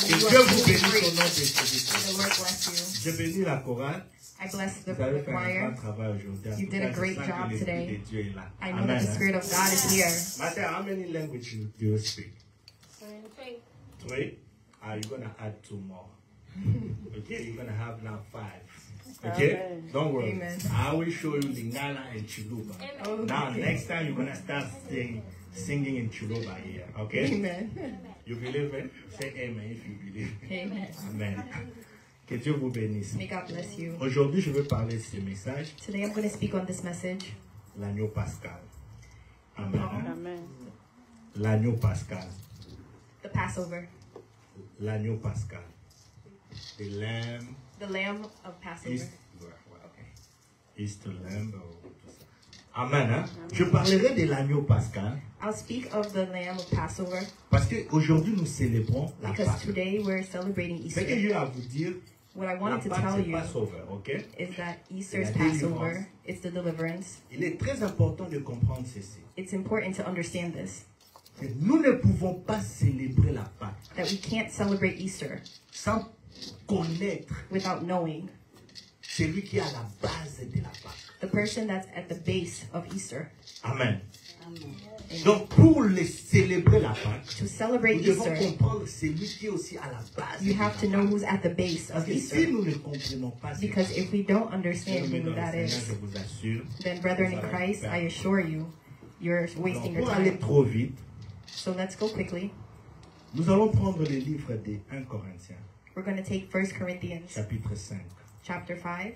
Que Dieu vous bénisse au nom de Jésus. May the Lord bless Je bénis la chorale. you. I bless the Vous avez fait un choir. grand travail aujourd'hui. En You tout did a cas, je great sens job que l'Esprit today. de Dieu est là. I know Amen, that the hein. Spirit of God is here. Master, how many languages do you speak? 3? Are you going to add 2 more? Okay, you're going to have now 5. Okay? Amen. Don't worry. Amen. I will show you Lingala and Chiluba. Oh, Now, okay. next time you're going to start singing in Chiluba here. Okay? Amen. You believe it? Say amen if you believe it. Amen. Amen. Que Dieu vous bénisse. May God bless you. Aujourd'hui, je veux parler de ce message, Today I'm going to speak on this message. l'agneau pascal. Amen. Amen. L'agneau pascal. The Passover. L'agneau pascal. The lamb The Lamb of Passover. is, is the lamb. Tout ça. Amen. Hein? Je parlerai de l'agneau pascal I'll speak of the Lamb of Passover parce qu'aujourd'hui nous célébrons la because Pâque. today we're celebrating Ce que Easter. j'ai à vous dire, What I la wanted to Pâque tell c'est you Passover, ok? is that Easter's La délivrance. Passover, it's the deliverance. Il est très important de comprendre ceci. It's important to understand this, Que nous ne pouvons pas célébrer la Pâque that we can't celebrate Easter sans connaître without knowing celui qui est à la base de la Pâque. the person that's at the base of Easter. Amen. Amen. Donc pour les célébrer la Pâque, To celebrate nous devons Easter, comprendre celui qui est aussi à la base you de have la to know Pâque. who's at the base Parce of que si Easter. nous ne comprenons pas cela, Because if we don't understand bien-aimés who dans le that Seigneur, is, je vous assure, then brethren in vous allez Christ, perdre. I assure you, you're wasting Donc, your pour aller time. trop vite, So let's go quickly. nous allons prendre le livre des 1 Corinthiens, We're going to take 1 Corinthians chapitre 5. chapter 5.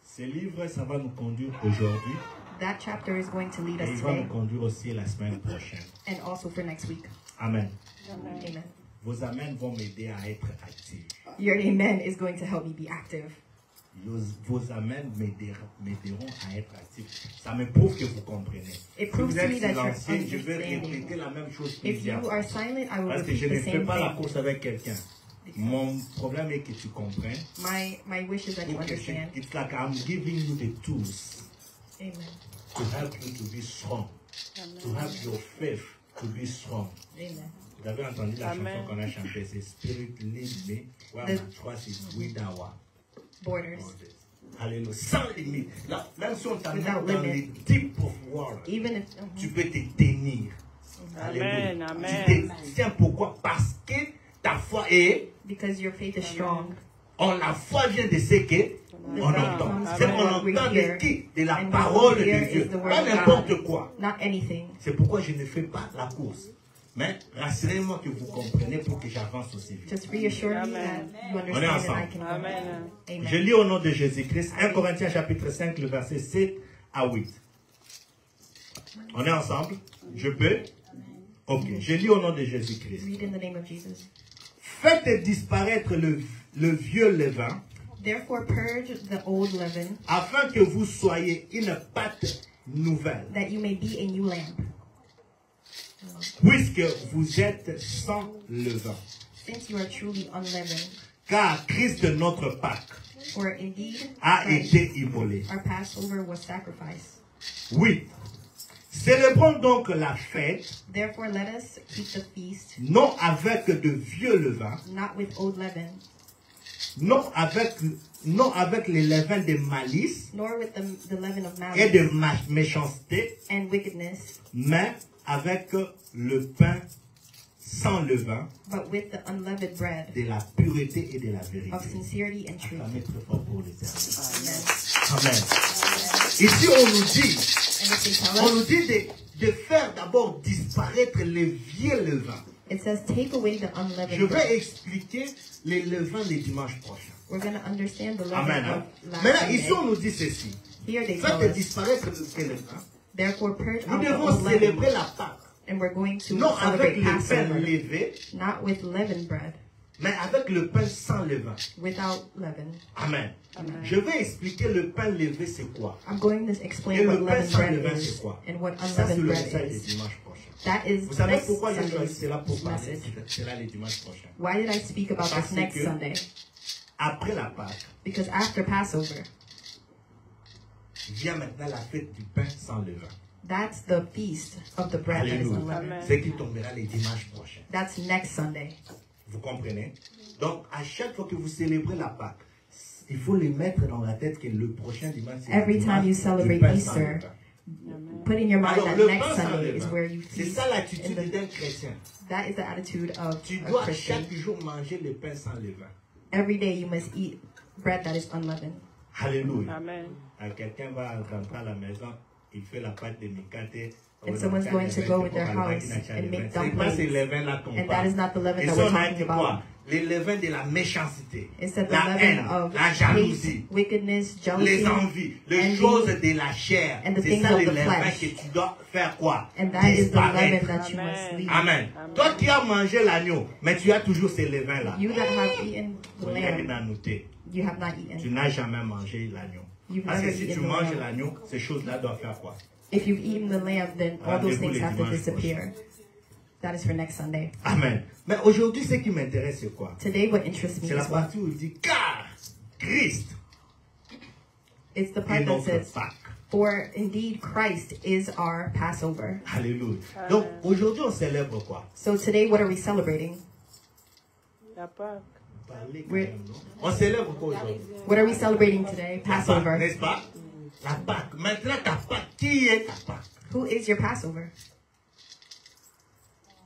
Ce livre, ça va nous conduire aujourd'hui That chapter is going to lead et us il va nous today conduire aussi la semaine prochaine. and also for next week. Amen. Amen. Vos amens vont m'aider à être actif. Your amen is going to help me be active. Vos amens m'aideront à être actif. Ça me prouve que vous comprenez. It Si proves vous to me êtes that you're silencieux, je vais understanding. répéter la même chose If plusieurs you fois. are silent, I will Parce que je repeat ne the fais same pas la thing. course avec quelqu'un. Mon problème est que tu comprennes. My wish is that you Pour que understand. it's like I'm giving you the tools Amen. to help you to be strong, to help your faith to be strong. Amen. Vous avez entendu la Amen. chanson qu'on a chantée, c'est Spirit Lead Me, where The- my trust is without Borders. borders. Alléluia, sans limite. Là, même si on t'amène Without dans limit. les deep of water, Even if tu peux te tenir. Amen, Alléluia. amen. Tu te tiens pourquoi? Parce que ta foi est, because your faith is strong, la foi vient de ce que on entend. Amen. C'est qu'on entend de qui? De la And parole what we hear de Dieu. is the word Pas of n'importe God. quoi. not anything. C'est pourquoi je ne fais pas la course. Mais rassurez-moi que vous comprenez pour que j'avance aussi vite. Just reassure me Amen. that you On est understand that I ensemble. can go. Amen. Amen. Je lis au nom de Jésus-Christ, 1 Corinthiens chapitre 5, le verset 7 à 8. On est ensemble? Je peux? Ok, je lis au nom de Jésus-Christ. Read in the name of Jesus. Faites disparaître le vieux levain, Therefore purge the old leaven, afin que vous soyez une pâte nouvelle, that you may be a new lamp. puisque vous êtes sans levain. Since you are truly unleavened, Car Christ, notre Pâque, for indeed a Christ, été immolé. our Passover was sacrificed. 8. Célébrons donc la fête, Therefore let us keep the feast, non avec de vieux levain, not with old leaven, non avec les levains de malice nor with the leaven of et de malice méchanceté, and wickedness, mais avec le pain sans levain, but with the unleavened bread de la pureté et de la vérité. of sincerity and truth. Acclamez très fort pour l'Éternel. Amen. Amen. Ici, on nous dit, And if they tell on us, nous dit de faire d'abord disparaître les vieux levains. it says take away the Je unleavened bread. vais expliquer les levains le dimanche prochain. We're going to understand the leaven Amen. of last Maintenant, ici, on Sunday. nous dit ceci. Here they tell Faites us, disparaître le levain. therefore purge Nous out the devons old leaven, célébrer la Pâque. and we're going to Non avec celebrate le pain Passover, levé, not with leavened bread, mais avec le pain sans levain. without leaven. Amen. Amen. Je vais expliquer le pain levé, c'est quoi. I'm going to Et explain le what pain leavened sans bread levain, is c'est quoi. and what Ça, c'est unleavened le bread message du is. dimanche prochain. That is Vous savez next pourquoi j'ai choisi Sunday's cela pour parler message. C'est là le dimanche prochain. Why did I speak about Parce this next que- Sunday? Après la Pâque, Because after Passover, vient maintenant la fête du pain sans levain. that's the feast of the bread that is Alléluia. unleavened. Amen. C'est qui tombera le dimanche prochain. That's next Sunday. Vous comprenez? Donc, à chaque fois que vous célébrez la Pâque, il faut les mettre dans la tête que le prochain dimanche, c'est Every le time dimanche you du celebrate pain sans Easter, levain. put in your mind Alors, that le next pain sans Sunday is levain, where you c'est feast. ça l'attitude in the- d'un chrétien. That is the attitude of Tu a dois Christian. chaque jour manger le pain sans levain. Every day you must eat bread that is unleavened. Alléluia. Amen. Quelqu'un va rentrer à la maison, il fait la pâte de mikate. And someone's going to go in their house and make C'est pas ces dumplings. levains-là qu'on And that parle. is not the leaven Ils that sont we're là talking que quoi? about. Les levains de la méchanceté, It's the la leaven haine, of la jalousie, hate, wickedness, les jealousy, envies, les envy, choses de la chair. and the C'est things ça of les the levains flesh. que tu dois faire quoi? and that is the leaven Disparaître. that you must leave. Amen. Toi qui as mangé l'agneau, mais tu as toujours ces levains-là. You that have eaten the Faut bien lamb, noter. you have not Tu eaten. n'as jamais mangé l'agneau. You've Parce que never si tu eaten the manges lamb. l'agneau, ces choses-là doivent faire quoi? If you've eaten the lamb, then all those Rendez-vous things les have to dimanches disappear. That is for next Sunday. Amen. Mais aujourd'hui, ce qui m'intéresse, c'est quoi? Today, what interests me C'est la is what? partie où il dit, car Christ It's the est part that notre says, Pâque. for indeed Christ is our Passover. Alléluia. Donc, aujourd'hui, on célèbre quoi? So today, what are we celebrating? La Pâque. Parlez quand Oui. même, non? On célèbre quoi aujourd'hui? What are we celebrating today? La Pâque, Passover. n'est-ce pas? La Pâque. Maintenant, ta Pâque, qui est ta Pâque? Who is your Passover?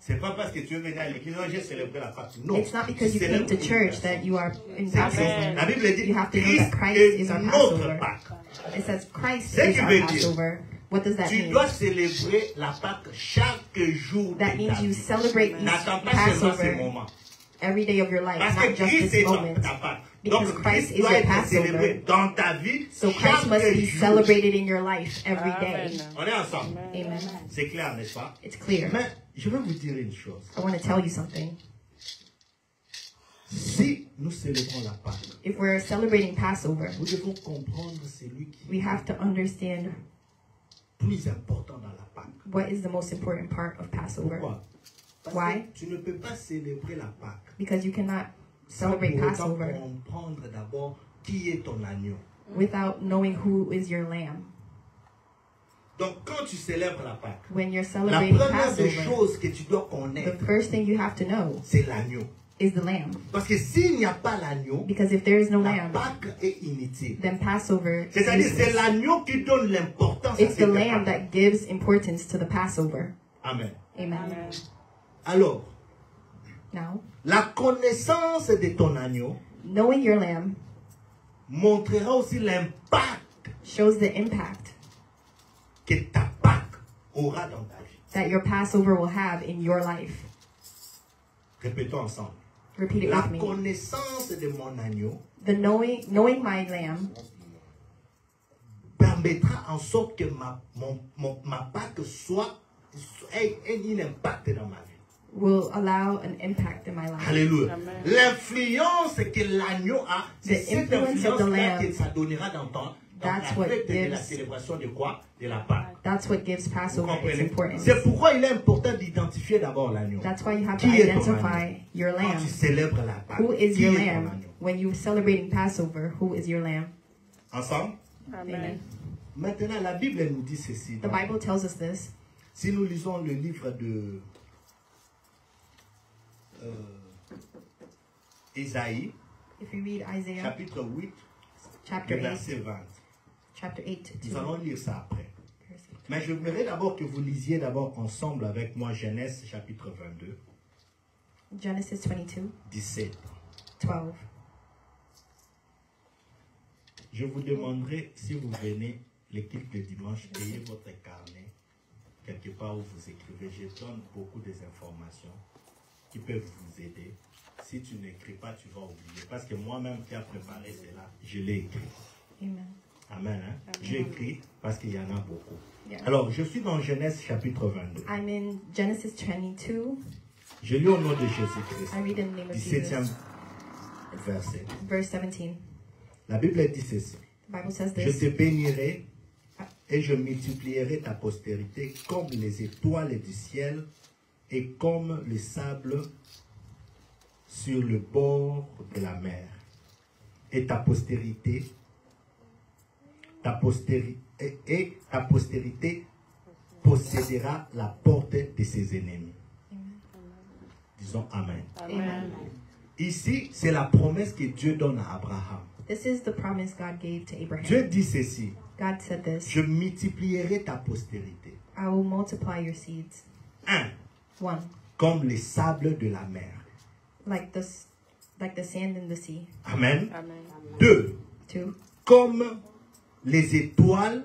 C'est pas parce que tu es venu à l'église, non, j'ai célébré la Pâque. Non. It's not because Tu you came to célèbres church une that you are in personne. Passover. La Bible dit, You have to know Christ that Christ est is our notre Passover. Pâque. It says Christ Ce is qui our veut dire, Passover. What does that Tu mean? dois célébrer la Pâque chaque jour That de means ta you vie. celebrate N'attends pas seulement ce Passover moment. every day of your life, Parce que not just Christ this est moment. ta Pâque. Because Donc, Christ Christ is doit your être célébré Passover. dans ta vie So Christ must chaque be jour. celebrated in your life every day. Amen. On est ensemble. Amen. C'est clair, n'est-ce pas? It's clear. Mais je vais vous dire une chose. I want to tell you something. Si nous célébrons la Pâque, If we're celebrating Passover, nous devons comprendre celui qui we have to understand est plus important dans la Pâque. what is the most important part of Passover. Pourquoi? Parce Why? que tu ne peux pas célébrer la Pâque Because you cannot sans celebrate pour autant Passover comprendre d'abord qui est ton agneau. without knowing who is your lamb. Donc, quand tu célèbres la Pâque, When you're la celebrating première des Passover, choses que tu dois the connaître, first thing you have to know c'est l'agneau. is the lamb. Parce que s'il n'y a pas l'agneau, Because if there is no la lamb, Pâque est inutile. then Passover is C'est-à-dire, c'est useless. l'agneau qui donne l'importance à It's the cette lamb Pâque. that gives importance to the Passover. Amen. Amen. Amen. Alors, Now, la connaissance de ton agneau knowing your lamb montrera aussi l'impact shows the impact que ta Pâque aura dans ta vie. that your Passover will have in your life. Répétons ensemble. Repeat it La with me. connaissance de mon agneau The knowing my lamb permettra en sorte que ma Pâque ait un impact dans ma vie. will allow an impact in my life. Alléluia. Amen. L'influence que l'agneau a, c'est The cette influence of the influence-là lamb. que ça donnera dans ton That's la what fête de la gives- célébration de quoi? De la Pâque. That's what gives Vous Passover its comprenez? importance. C'est pourquoi il est important d'identifier d'abord l'agneau. That's why you have to Qui est ton identify agneau? your Quand lamb. tu célèbres la Pâque, Who is qui your est ton lamb? agneau? When you're celebrating Passover, who is your lamb? Ensemble? Amen. Maintenant, la Bible elle nous dit ceci. The Donc, Bible tells us this. si nous lisons le livre de Isaïe, If you read Isaiah chapitre 8, chapter le 8, verset 20. chapter 8 Nous to allons lire ça après. verse Mais je voudrais d'abord que vous lisiez d'abord ensemble avec moi Genèse chapitre 22, Genesis 22, 17. 12. Je vous demanderai, si vous venez l'équipe de dimanche, ayez votre carnet quelque part où vous écrivez. Je donne beaucoup des informations qui peuvent vous aider. Si tu n'écris pas, tu vas oublier. Parce que moi-même qui a préparé cela, je l'ai écrit. Amen. Amen. Hein? J'ai écrit parce qu'il y en a beaucoup. Yeah. Alors, je suis dans Genèse chapitre 22. I'm in Genesis 22. Je lis au nom de Jésus-Christ. I read in the name of 17e Jesus. verset. Verse 17. La Bible dit ceci. The Bible says Je this. te bénirai et je multiplierai ta postérité comme les étoiles du ciel et comme le sable sur le bord de la mer. Et ta postérité possédera la porte de ses ennemis. Amen. Disons Amen. Amen. Amen. Ici, c'est la promesse que Dieu donne à Abraham. This is the promise God gave to Abraham. Dieu dit ceci. God said this. Je multiplierai ta postérité. I will multiply your seeds. 1. 1. Comme les sables de la mer. Like the sand in the sea. Amen. Amen. 2. 2. Comme les étoiles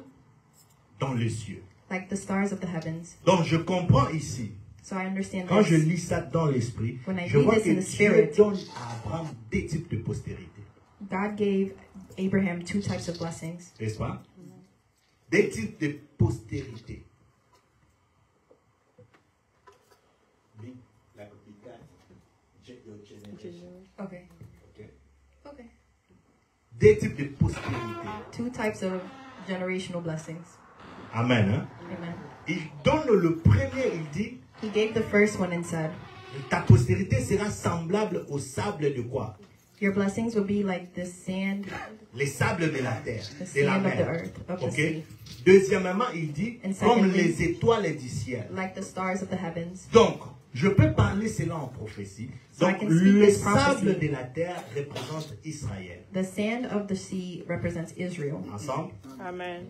dans les cieux. Like the stars of the heavens. Donc je comprends ici. So I understand Quand je this. lis ça dans l'esprit, When I je read vois this que in the Dieu spirit, donne à Abraham des types de postérité. God gave Abraham 2 types of blessings. N'est-ce pas? Des types de postérité. Okay. Okay. Okay. Des types de postérité. 2 types of generational blessings. Amen. Hein? Amen. Il donne le premier, il dit, He gave the first one and said, ta postérité sera semblable au sable de quoi? your blessings will be like the sand, Les sables de la terre, the de la sand of the mer. earth, of the Ok? sea, Deuxièmement, il dit, And comme secondly, les étoiles du ciel. like the stars of the heavens. Donc, je peux parler cela en prophétie. So I Donc, can speak le this sable prophecy. de la terre représente Israël. The sand of the sea represents Israel. Ensemble? Amen.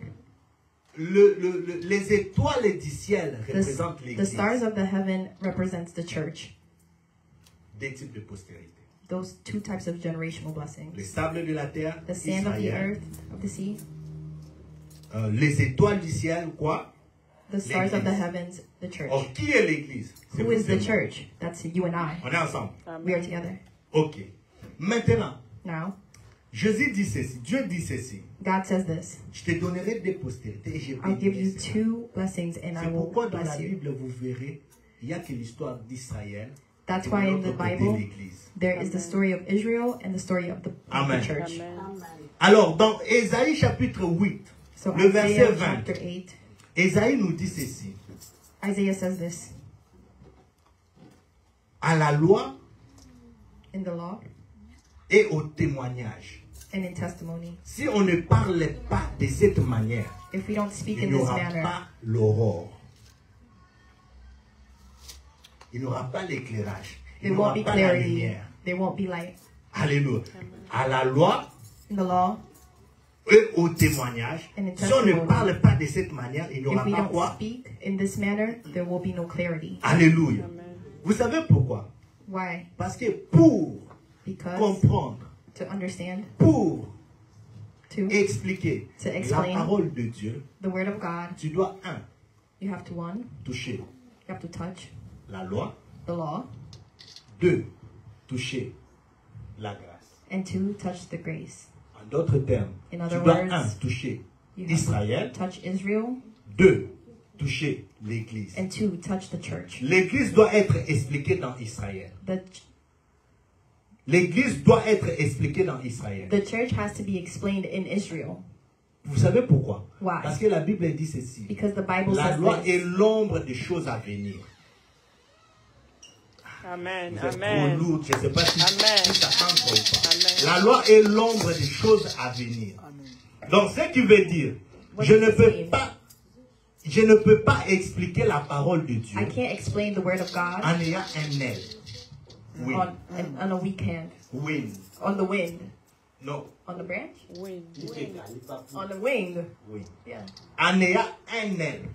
Les étoiles du ciel The représentent l'Église. stars of the heaven represents the church. Des types de postérité. Those 2 types of generational blessings. Les sables de la terre, The sand of the Israël. earth, of the sea. Les étoiles du ciel, quoi? The stars of the L'Église. heavens, the church. Or, qui est l'Église? C'est Who vous is et the moi. church? That's you and I. On est ensemble. We are Amen. together. Ok. Maintenant, Now, Jésus dit ceci. Dieu dit ceci. God says this. Je te donnerai des postérités et je I'll give you bénirai cela. 2 blessings and I C'est will pourquoi dans la bless you. Bible, vous verrez, il n'y a que l'histoire d'Israël. That's et why de in l'autre the côté, Bible, l'Église. there is the story of Israel and the story of the Amen. church. Amen. Alors, dans Ésaïe chapitre 8, So le verset Isaiah 20, chapter 8, Ésaïe nous dit ceci. Isaiah says this. À la loi In the law et au témoignage. and in testimony, Si on ne parle pas de cette manière, if we don't speak il in n'y this aura manner, pas l'aurore. Il n'y aura pas l'éclairage. Il there n'y aura won't be pas la clarity, lumière. there won't be light. Alléluia. À la loi In the law, et au témoignage. And in Si on ne testimony. parle pas de cette manière, il n'y if aura we pas don't quoi? speak in this manner, there will be no clarity. Alléluia. Amen. Vous savez pourquoi? Why? Parce que pour Because comprendre, to understand, pour to expliquer To la explain. parole de Dieu, the word of God, tu dois, you have to 1, toucher you have to touch la loi. the law, 2, toucher la grâce. and 2, touch the grace. En d'autres termes, In tu other dois, words, toucher You have Israël. to touch Israel, 2, toucher l'Église. and 2, touch the church. L'Église doit être expliquée dans Israël. The L'Église doit être expliquée dans Israël. The church has to be explained in Israel. Vous savez pourquoi? Why? Parce que la Bible dit ceci. Because the Bible La says loi this. est l'ombre des choses à venir. Amen. Vous êtes trop Amen. lourd, je ne sais pas si Amen. ça s'entend ou pas. Amen. La loi est l'ombre des choses à venir. Donc, ce qui veut dire, What je does ne this peux mean? pas, je ne peux pas expliquer la parole de Dieu I can't explain the word of God en ayant un aile. Oui. on a weak hand, Wind. on the wind, Non. on the branch, Wind. on the wing. Oui. Yeah, En ayant un aile.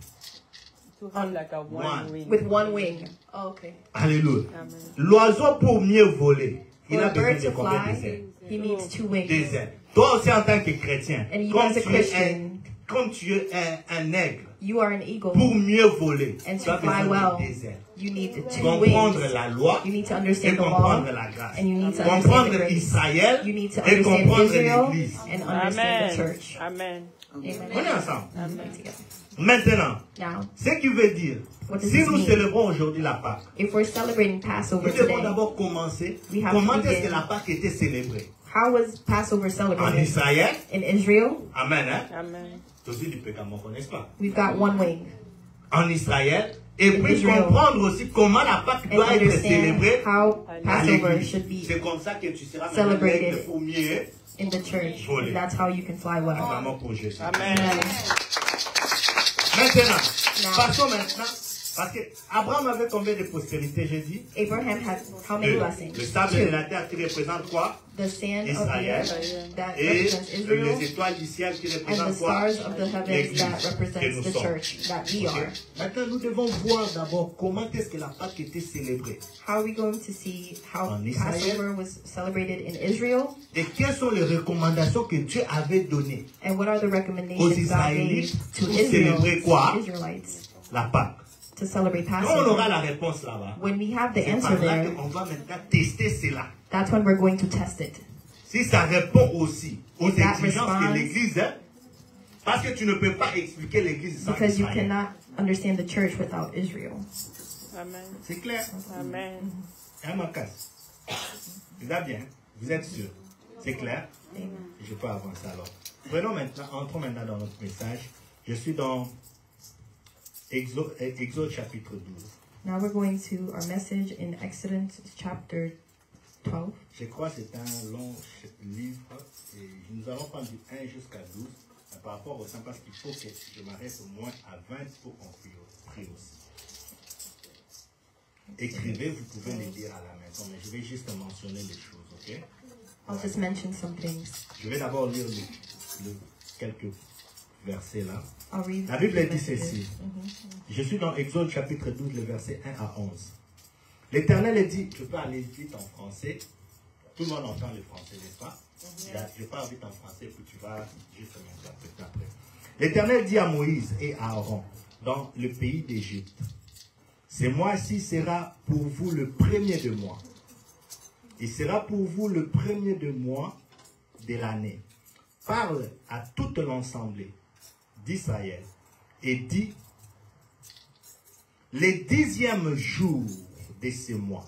To have like a One. one wing. with 1 wing. Oh, okay. Alléluia. Amen. L'oiseau pour mieux voler, il For a a bird besoin to de combien fly, des ailes? he needs 2 wings. Des ailes. Toi aussi en tant que chrétien, And you comme as a tu es Christian, comme tu es un aigle, You are an eagle, pour mieux voler, and tu as to fly besoin well, de des ailes. you need 2 Comprendre wings. la loi You need to et understand the law, comprendre la grâce. and you need to understand the Comprendre grace. Israël You need to et understand comprendre Israel l'Église. and understand the Amen. church. Amen. On est Amen. ensemble. Amen. Together. Maintenant, Now, ce qui veut dire, What does si this nous mean? célébrons aujourd'hui la Pâque, if we're celebrating Passover nous devons today, d'abord commencer. We have Comment to est-ce que begin. la Pâque était célébrée? how was Passover En celebrated? Israël. In Israel, Amen. Hein? Amen. C'est aussi du pécament, n'est-ce pas? we've got 1 wing. En Israël. Et In puis Israel. comprendre aussi comment la Pâque And doit être understand célébrée how à Passover l'église. should be C'est comme ça que tu seras celebrated. maintenant l'aigle fumier. in the church. Voler. That's how you can fly well. Vraiment pour Jésus. Amen. Amen. Maintenant, Now. passons maintenant Parce que Abraham avait combien de postérités, j'ai dit? Abraham had how many blessings? Le sable de Two. la terre qui représente quoi? The sand of the Israël. earth that Et represents Israel, les étoiles du ciel qui and the représentent quoi? stars of the heavens L'église that que represents nous the sommes. church that we Ok. are. Maintenant, nous devons voir d'abord comment est-ce que la Pâque était célébrée. How are we going to see how En Israël. Passover was celebrated in Israel, Et quelles sont les recommandations que Dieu avait données? and what are the Aux recommendations God Israélites gave to pour Israel, célébrer quoi? to Israelites, La Pâque. to celebrate Quand on aura Passover? la réponse là-bas, When we have the c'est answer par là there, qu'on va maintenant tester cela. that's when we're going to test it. Si ça répond aussi aux If that exigences responds- que l'Église, parce que tu ne peux pas expliquer l'Église sans Because you Israël. cannot understand the church without Israel. Amen. C'est clair? Amen. Hein, Marcus? Vous êtes bien? Vous êtes sûr? C'est clair? Amen. Je peux avancer alors. Entrons maintenant dans notre message. Je suis dans Exode chapitre 12. Now we're going to our message in Exodus chapter 12. Je crois que c'est un long livre et nous allons prendre du 1 jusqu'à 12 par rapport au 5 parce qu'il faut que je m'arrête au moins à 20 pour qu'on prie aussi. Écrivez, vous pouvez les lire à la maison, mais je vais juste mentionner les choses, ok? I'll just mention some things. Je vais d'abord lire quelques versets là. I'll read La Bible the dit messages. ceci. Je suis dans Exode chapitre 12, le verset 1 à 11. L'Éternel dit, je peux aller vite en français. Tout le monde entend le français, n'est-ce pas? Je parle vite en français, puis tu vas juste m'interpréter après. L'Éternel dit à Moïse et à Aaron, dans le pays d'Égypte, ce mois-ci sera pour vous le premier de mois. Il sera pour vous le premier de mois de l'année. Parle à toute l'assemblée d'Israël et dit, les 10e jours de ce mois.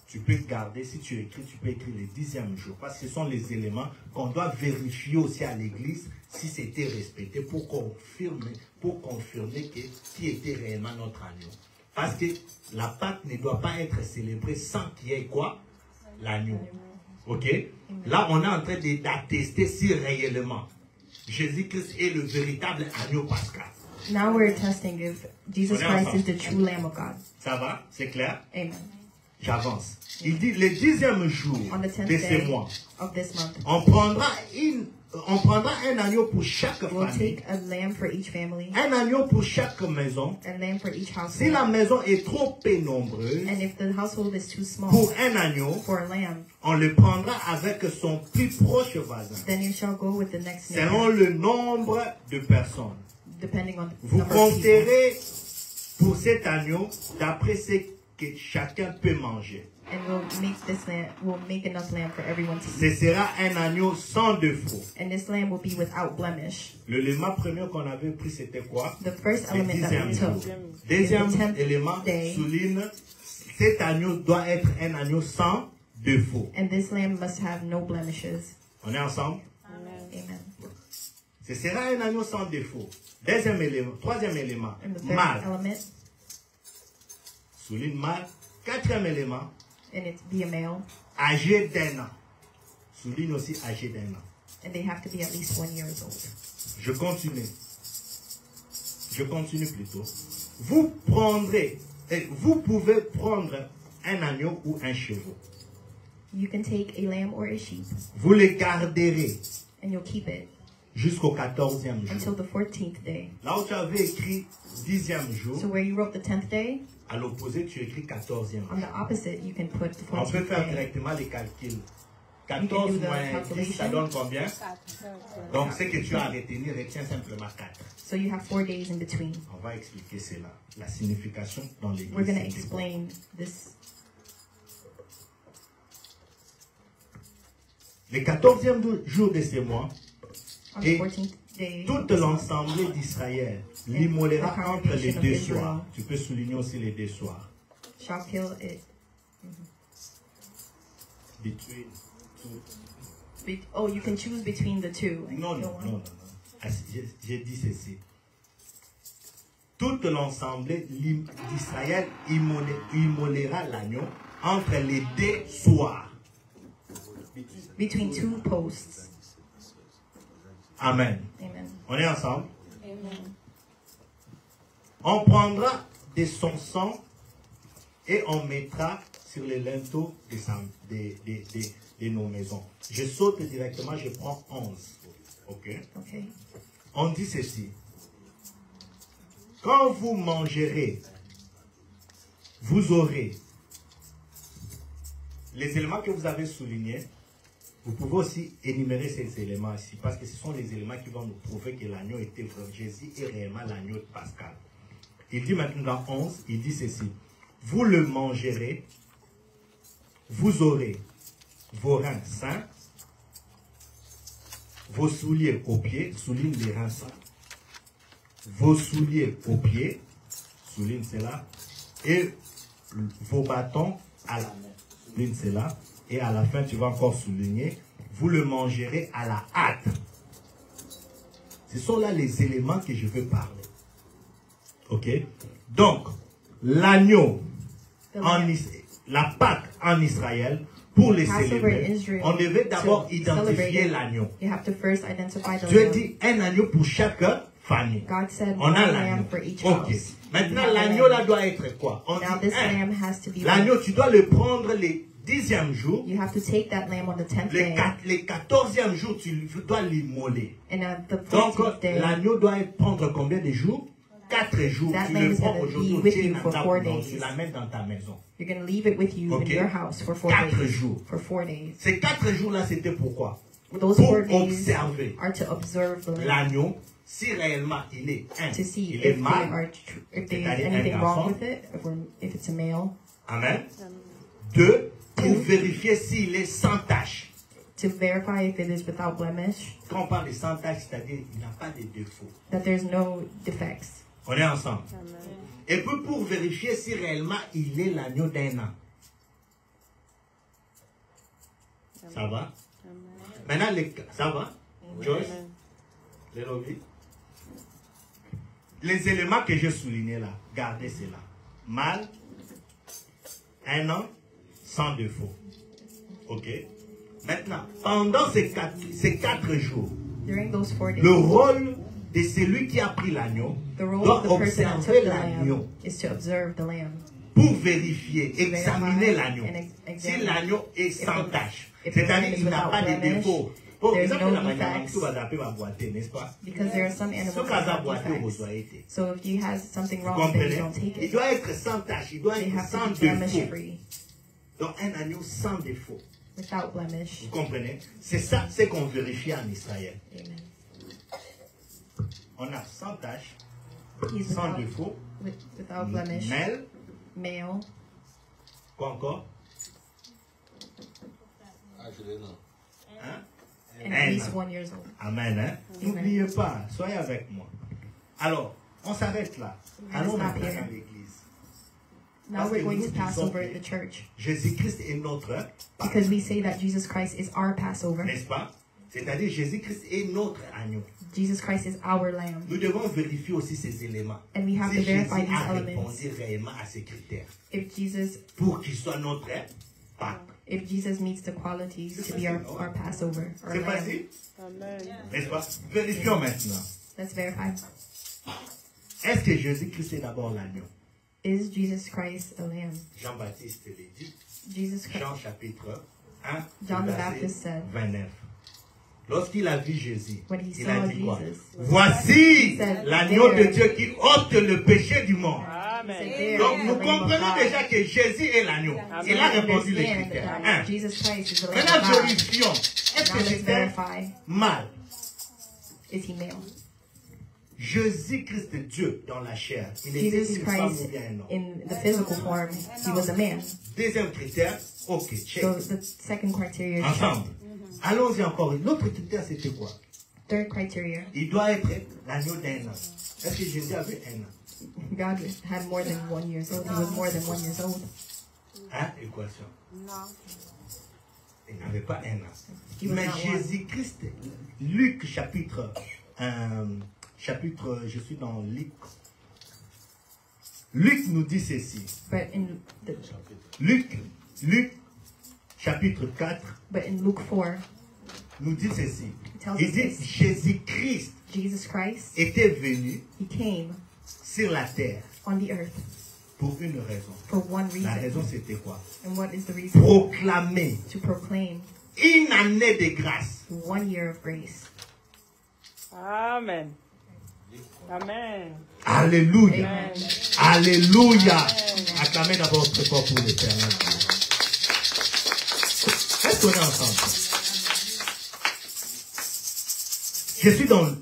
Tu peux garder, si tu écris, tu peux écrire les 10e jours, parce que ce sont les éléments qu'on doit vérifier aussi à l'église si c'était respecté pour confirmer qui était réellement notre agneau. Parce que la Pâque ne doit pas être célébrée sans qu'il y ait quoi? L'agneau. Ok? Là, on est en train d'attester si réellement Jésus-Christ est le véritable agneau pascal. Now we're testing if Jesus On est Christ ensemble. is the true Lamb of God. Ça va? C'est clair? Amen. J'avance. Il dit, le 10e jour On the 10th de ce day mois, of this month, on prendra un agneau pour chaque we'll famille, take a lamb for each family, un agneau pour chaque maison. a lamb for each Si household. la maison est trop peu nombreuse, And if the household is too small pour un agneau, for a lamb, on le prendra avec son plus proche voisin, then you shall go with the next selon neighbor, le nombre de personnes. depending on the Vous number of people. compterez pour cet agneau d'après ce que chacun peut manger. And we'll make enough lamb for everyone to Ce eat. sera un agneau sans défaut. And this lamb will be without blemish. L'élément premier qu'on avait pris, c'était quoi? The first Le element that we 10e jour. took Deuxième is the 10th élément day. souligne, cet agneau doit être un agneau sans défaut. And this lamb must have no blemishes. On est ensemble? Amen. Ce sera un agneau sans défaut. Deuxième élément, troisième élément, And the third mâle. element, Souligne mâle. Quatrième élément, and it's be a male. âgé d'1 an. Souligne aussi âgé d'1 an. And they have to be at least 1 year old. Je continue. Je continue plutôt. Vous pouvez prendre un agneau ou un chevreau. You can take a lamb or a sheep, Vous les garderez and you'll keep it jusqu'au 14e until jour. the 14th day. Là où tu avais écrit 10e So jour, where you wrote the 10th day, à l'opposé, tu écris 14e on jour. the opposite, you can put the On peut 14th faire day. directement les calculs. can 14 do the moins 10, ça calculation. donne combien? Donc, ce que tu as à retenir, retiens simplement 4. So you have 4 days in between. On va expliquer cela. La signification dans l'église. We're going to c'était quoi? explain this. Le 14e jour de ce mois, On Et the 14th day, toute l'assemblée d'Israël l'immolera the entre les congregation of deux Israel soirs. Tu peux souligner aussi les deux soirs. shall kill it. Between two. Oh, you can choose between the two. Non, non, non, non, non. Ah, j'ai dit ceci. Toute l'assemblée d'Israël immolera l'agneau entre les deux soirs. Between two posts. Amen. Amen. On est ensemble? On prendra de son sang et on mettra sur les linteaux de nos maisons. Je saute directement, je prends 11. Ok? Okay. On dit ceci. Quand vous mangerez, vous aurez les éléments que vous avez soulignés. Vous pouvez aussi énumérer ces éléments ici, parce que ce sont les éléments qui vont nous prouver que l'agneau était vrai. Jésus est réellement l'agneau de Pascal. Il dit maintenant dans 11, il dit ceci. Vous le mangerez, vous aurez vos reins sains, vos souliers aux pieds, souligne les reins sains, vos souliers aux pieds, souligne cela, et vos bâtons à la main, souligne cela, et à la fin tu vas encore souligner, vous le mangerez à la hâte. Ce sont là les éléments que je veux parler. Ok? Donc, l'agneau, la Pâque en Israël, pour les célébrer, on devait d'abord identifier l'agneau. Dieu dit un agneau pour chaque famille. On a l'agneau. Ok. Maintenant, l'agneau là doit être quoi? On dit l'agneau, tu dois le prendre les 10e jour. Les 14e jour, tu dois l'immoler. Donc, l'agneau doit prendre combien de jours? 4 jours. Tu le prends aujourd'hui, tu l'amènes dans ta maison. You're going to leave it with you in your house for 4 4 days. jours. For 4 days. Ces 4 jours-là, c'était pourquoi? Those Pour 4 days observer are to observe the lamb, l'agneau, si réellement il est to see il est if mâle, there's anything wrong with it, if it's a male. Amen. 2, pour vérifier s'il est sans tache. To verify if it is without blemish. Quand on parle de sans tache, c'est-à-dire qu'il n'a pas de défaut. That there's no defects. On est ensemble. Amen. Et puis pour vérifier si réellement il est l'agneau d'un an. Ça va? Maintenant, ça va? Joyce? Les lobbies? Les éléments que j'ai soulignés là, gardez cela. Mâle, 1 an, sans défaut. Ok? Maintenant, pendant ces 4 jours, During those 4 days, le rôle de celui qui a pris l'agneau the role doit of the person that observer took the l'agneau lamb is to observe the lamb. pour vérifier, examiner l'agneau. and Si examine l'agneau est sans tache, if the lamb c'est-à-dire is qu'il n'a without pas de blemish, défaut. Bon, there's exemple, no la manière defects. dont tu vas zapper va boiter, n'est-ce pas? Because there are some Ce animals cas that have boiter, vous defects. doit être. So if you has something Vous wrong, then you comprenez? don't take Il it. doit être sans tache, il doit They être have sans to be blemish défaut. free, Donc un agneau sans défaut. without blemish. Vous comprenez? C'est ça, c'est qu'on vérifie en Israël. Amen. On a sans tache, He's sans without, défaut, without blemish, mêle, male, quoi encore? Hein? and Un at least an. 1 year old. Amen. Hein? N'oubliez pas, soyez avec moi. Alors, on s'arrête là. Allons stop maintenant here. dans l'église. Now Parce we're que going nous to pass disons over que the church Jésus-Christ est notre because we say that Jesus Christ is our Passover. n'est-ce pas? C'est-à-dire Jésus-Christ est notre agneau. Jesus Christ is our lamb. Nous devons vérifier aussi ces éléments. And we have Si to Jésus verify these a elements. répondu réellement à ces critères If Jesus soit notre Pâque. if Jesus meets the qualities to be our Passover, our C'est lamb. facile, Amen. n'est-ce pas? Vérifions maintenant. Let's verify. Est-ce que Jésus-Christ est d'abord l'agneau? Is Jesus Christ a lamb? Jean-Baptiste l'a dit. Jesus Christ. Jean chapitre 1, John the verset Baptist said, 29. Lorsqu'il a vu Jésus, when he il a saw dit quoi? Jesus, Voici said, l'agneau de there. Dieu qui ôte le péché du monde. Amen. There Donc is nous the Lamb of comprenons God. déjà que Jésus est l'agneau. Il a répondu les Understand critères. that 1. Jesus Christ is the Lamb Maintenant of God. vérifions. Est-ce Now que let's c'était verify. mal? Is he male? Jésus-Christ Dieu dans la chair. Il était Jesus une femme Christ ou bien un homme. in the physical form, he was a man. Deuxième critère, ok, check. So the second criteria is checked. Ensemble. Allons-y encore. L'autre critère, c'était quoi? Third criteria, Il doit être l'agneau d'un an. Est-ce que Jésus avait un an? God had more than 1 year old. He was more than 1 year old. Hein? Équation. Il n'avait pas un an. He was Mais not one. Jésus-Christ, Luc je suis dans Luc. Luc nous dit ceci. But in the, Luc chapitre 4 but in Luke 4, nous dit ceci. tells Il us dit this. Jésus-Christ Jesus Christ, était venu he came sur la terre on the earth pour une raison. for one La reason. raison, c'était quoi? And what is the reason? Proclamer To proclaim une année de grâce. 1 year of grace. Amen. Amen. Alléluia. Amen. Alléluia. Acclamez d'abord très fort pour l'Éternel. Est-ce qu'on est ensemble? Je suis dans...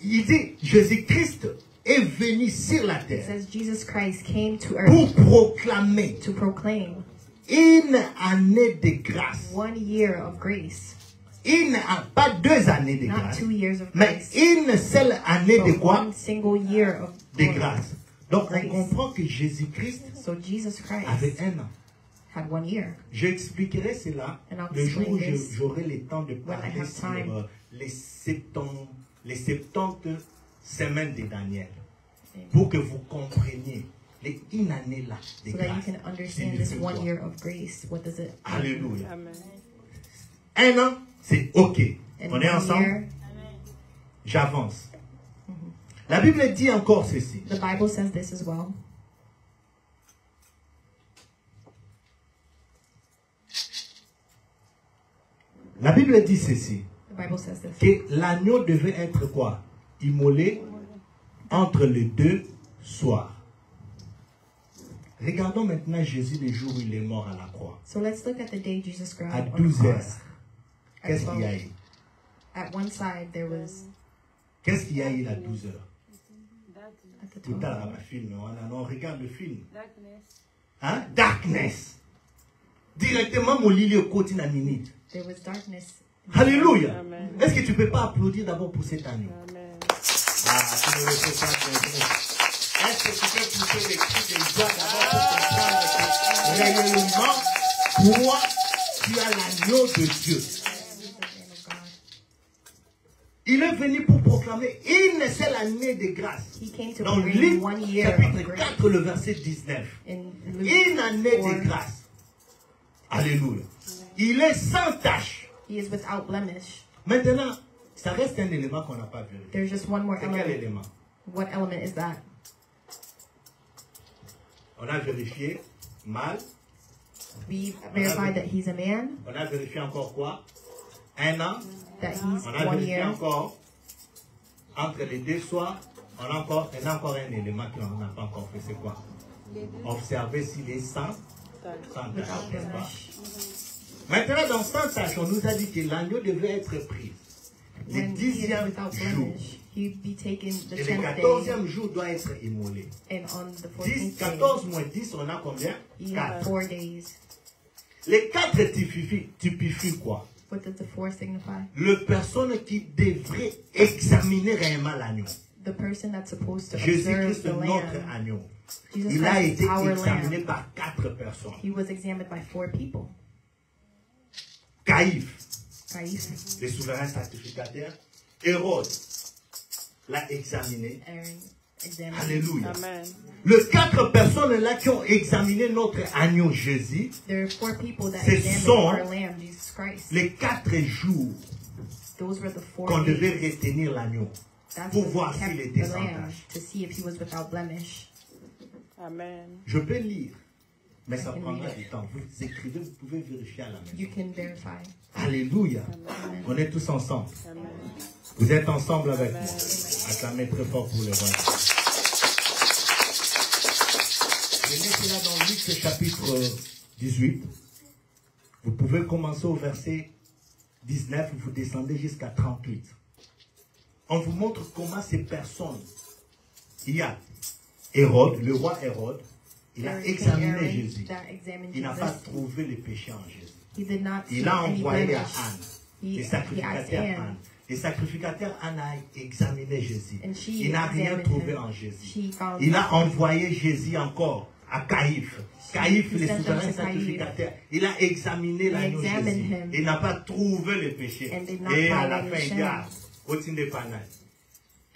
Il dit, Jésus-Christ est venu sur la It terre says Jesus Christ came to pour earth proclamer to proclaim une année de grâce. 1 year of grace. Pas 2 années de Not grâce, 2 years of mais grace, une seule année de but quoi? one single year of De glory. grâce. Donc on Grace. comprend que Jésus-Christ So Jesus avait Christ 1 an. had 1 year. J'expliquerai cela And I'll le jour où explain this j'aurai le temps de when I parler have sur time. les 70 semaines de Daniel. Amen. Pour que vous compreniez une année là de So that you grâce. can understand this signifie 1 quoi? year of grace. What does it mean? Alléluia. Amen. 1 an, c'est OK. And On est 1 ensemble? year, J'avance. La Bible dit encore ceci. the Bible says this as well. La Bible dit ceci. The Bible says this. Que l'agneau devait être quoi? Immolé entre les 2 soirs. Regardons maintenant Jésus le jour où il est mort à la croix. So let's look at the day Jesus À cried on the 12 heures. cross. At Qu'est-ce qu'il y a 12. eu? At one side there was Qu'est-ce qu'il y a eu à 12 heures? at the Tout top. à l'heure, le film, on regarde le film. Darkness. Hein? Darkness. Directement, mon lit, côté na minute. There was darkness. Alléluia. Amen. Est-ce que tu ne peux pas applaudir d'abord pour cet agneau? Amen. Ah, tu ne le fais pas bien. Est-ce que tu peux pousser les cris de joie d'abord pour comprendre que réellement, toi, tu as l'agneau de Dieu. Il est venu pour proclamer une seule année de grâce. He came to Dans bring Luc 1 year of chapitre grace. 4, le verset 19. In Luke Une année 4, de grâce. Alléluia. Il est sans tache. he is without blemish. Maintenant, ça reste un élément qu'on n'a pas vu. There's just one more C'est quel element. élément? What element is that? On a vérifié mal. We verified that he's a man, On a vérifié encore quoi? 1 an. that he's On a 1 vérifié year. encore entre les 2 soirs. On a encore un élément qu'on n'a pas encore fait. C'est quoi? Observer s'il est sans tache, Without n'est-ce pas? blemish. Maintenant, dans sans tache, on nous a dit que l'agneau devait être pris le When he is 10e without jour. blemish, he'd be taken the Et le 10th day, 14e jour doit être immolé. and on the 10, 14th day, 14 moins 10, on a combien? you have 4. 4 days. Les 4 typifient quoi? What does the 4 signify? Le personne qui devrait examiner réellement l'agneau. The person that's supposed to observe Jésus-Christ, the notre lamb. agneau. Jesus Il a Christ été is our examiné lamb. par 4 personnes. He was examined by 4 people. Caïphe, Caïphe, le souverain sacrificateur. Hérode l'a examiné. Aaron examined. Alléluia. Amen. Les 4 personnes là qui ont examiné notre agneau Jésus, There are 4 people that Ce examined sont our lamb, Jesus Christ. les 4 jours Those were the 4 qu'on devait days. retenir l'agneau That's pour when voir we s'il kept était the sans lamb tache. to see if he was without blemish. Amen. Je peux lire, mais ça I can prendra read. du temps. Vous écrivez, vous pouvez vérifier à la maison. You can verify. Alléluia. Amen. On est tous ensemble. Amen. Vous êtes ensemble avec moi. Acclamez très fort pour les rois. Je mets cela dans Luc chapitre 18. Vous pouvez commencer au verset 19, vous descendez jusqu'à 38. On vous montre comment ces personnes, il y a Hérode, le roi Hérode, il a There is King examiné Aaron Jésus. that examined Il n'a pas Jesus. trouvé le péché en Jésus. He did not see Il a any envoyé à blemish. Anne, He les asked sacrificateurs Anne, Anne. Les sacrificateurs Anne a examiné Jésus. and she Il n'a rien examined trouvé him. en Jésus. She found Il a envoyé Jésus encore à Caïphe. Caïphe, He le sent him souverain to sacrificateur. Il a examiné l'agneau examined Jésus. him. Il n'a pas trouvé le péché. And did not Et à find la any fin, il dit, shame. ah, au-dessus des panaches.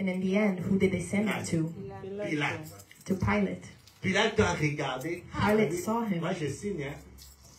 And in the end, who did they send it to? Pilate. To Pilate. Pilate a regardé. Pilate oui, saw him. Moi, je signe. Hein.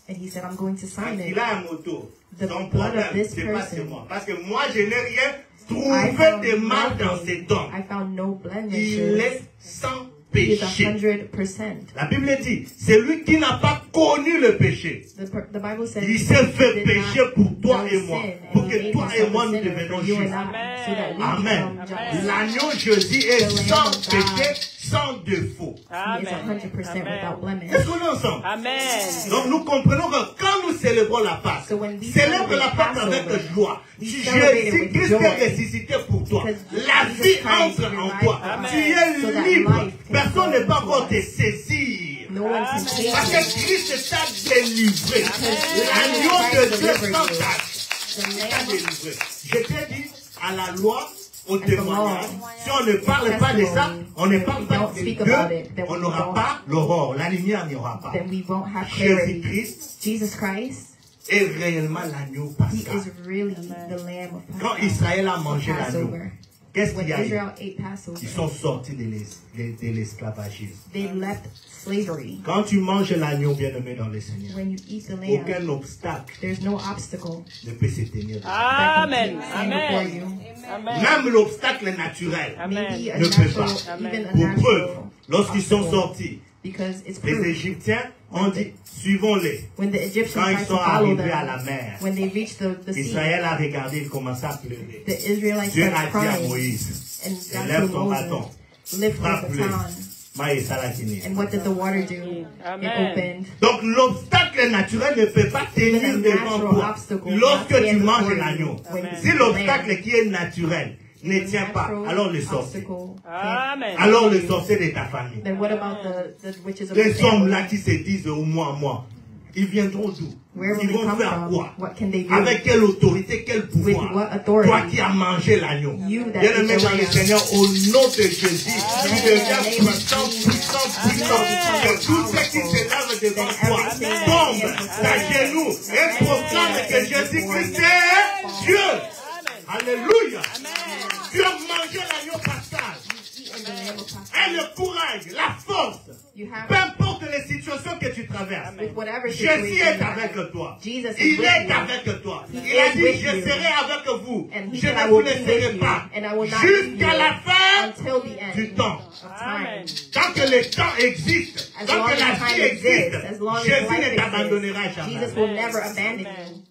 And he said, I'm going to sign Il it. a un moto. The Son blood problème, of this c'est pas c'est person. moi. Parce que moi, je n'ai rien I trouvé found de mal dans nothing. cet homme. I found no Il blemishes. est sans He is péché. 100%. La Bible dit, c'est lui qui n'a pas connu le péché. The Bible says Il s'est fait did péché not pour toi know et moi, sin, pour and he que made toi et himself moi a nous sinner devenions for you justes. and I, so that we Amen. become just. L'agneau Jésus est The Lamb sans of God. péché, sans défaut. He is Amen. 100% without blemish. Est-ce qu'on est ensemble? Amen. Donc nous comprenons que quand nous célébrons la Pâque, So when we célèbre la celebrate Pâque avec Passover, joie. we Si celebrate it with Jésus-Christ joy. est ressuscité pour toi, Because la Jesus vie Christ entre en revived toi. us. Tu es So that libre. life can Personne ne flow peut into encore te us. saisir. No one can Amen. take Parce you. que Christ t'a délivré. L'agneau de Dieu sans tache The t'a Lamb délivré. Je t'ai dit, à la loi, au the témoignage, law, si on ne parle pas de ça, on ne parle pas don't de speak Dieu, about it, then on we n'aura won't- pas l'aurore, la lumière n'y aura pas. then we won't have clarity. Jésus-Christ Jesus Christ, est réellement l'agneau he is pascal. really the Lamb of Quand Passover. Israël a mangé l'agneau, Passover. qu'est-ce When qu'il y a eu? Israel ate Passover, Ils sont sortis de l'esclavagisme. they left slavery. Quand tu manges l'agneau, bien-aimé dans le Seigneur, When you eat the lamb, aucun obstacle there's no obstacle ne peut se tenir. Amen. that can stand before Amen. you. Amen. Même l'obstacle naturel. Amen. Maybe a Ne peut natural, pas. even a Pour preuve, natural lorsqu'ils sont obstacle, sortis, because it's les proof. Égyptiens ont dit, suivons-les. When the Egyptians Quand ils tried sont to follow arrivés à la them, mer, when they reached the sea, Israël a regardé, il commença à pleurer. the Israelites Dieu a started dit à crying Moïse, and God lève told ton bâton, Moses, lift the frappe-le. baton. Maïs à la Guinée. And what did the water do? It Amen. opened. Donc l'obstacle naturel ne peut pas tenir Even a devant natural toi obstacle lorsque cannot tu stand manges before l'agneau. you when you Si eat the l'obstacle lamb. qui est naturel ne The tient pas, natural alors le sorcier. obstacle can't- Amen. Alors le sorcier de ta famille. Then what about the witches of Les the hommes là family? qui se disent au moi, ils viendront d'où? Where will Ils they vont come faire from? quoi? What can they do? Avec quelle autorité, quel With pouvoir? what authority? Toi qui as mangé l'agneau. You that Bien-aimé eat the dans le lamb. Seigneur, au nom de Jésus, tu Amen. deviens puissant, puissant, puissant. Que tout ce qui se lève devant toi Everything tombe that is à genoux et proclame que Jésus-Christ est Dieu. Alléluia. Tu as mangé l'agneau pascal. Eating the lamb of Passover. Et le courage, la force, You have peu importe les situations que tu traverses. with whatever Jésus situation est you avec have. toi. Jesus is Il with est you. avec toi. He Il a is dit, with je you. serai avec vous. And he Je said, ne I vous will be laisserai with you, pas. and I will not leave Jusqu'à you la fin until the end du temps. of Amen. time. Tant que le temps existe, As tant long que as la time vie exists, existe, as long as Jésus life ne t'abandonnera exists, jamais. Jesus will never abandon you.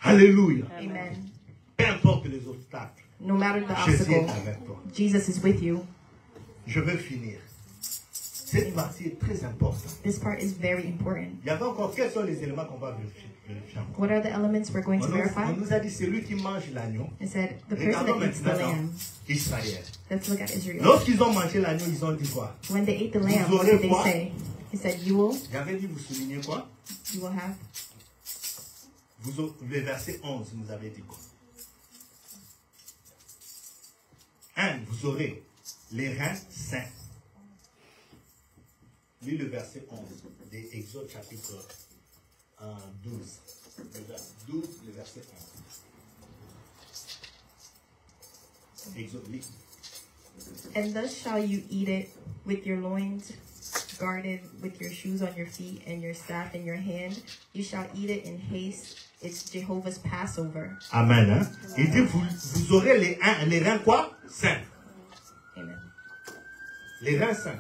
Alléluia. Amen. Peu importe les obstacles, No matter the Jésus est obstacle, avec toi. Jesus is with you. Je veux finir. Cette partie est très importante. This part is very important. Il y avait encore, quels sont les éléments qu'on va vérifier encore? What are the elements we're going to verify? On nous a dit, c'est lui qui mange l'agneau. It said, the person Regardons that eats the maintenant lamb. Israël. Let's look at Israel. Lorsqu'ils ont mangé l'agneau, ils ont dit quoi? When they ate the lamb, Vous what aurez did they quoi? say? He said, you J'avais dit, vous soulignez quoi? will have. Le verset 11, vous avez dit quoi? 1. Vous aurez les reins sains. Lis le verset 11 des Exode chapitre 12. Le verset 12, le verset 11. Exode, lis. And thus shall you eat it with your loins guarded, with your shoes on your feet, and your staff in your hand. You shall eat it in haste. It's Jehovah's Passover. Amen. Hein? Il dit, vous aurez les reins quoi? Sains. Amen. Les reins sains.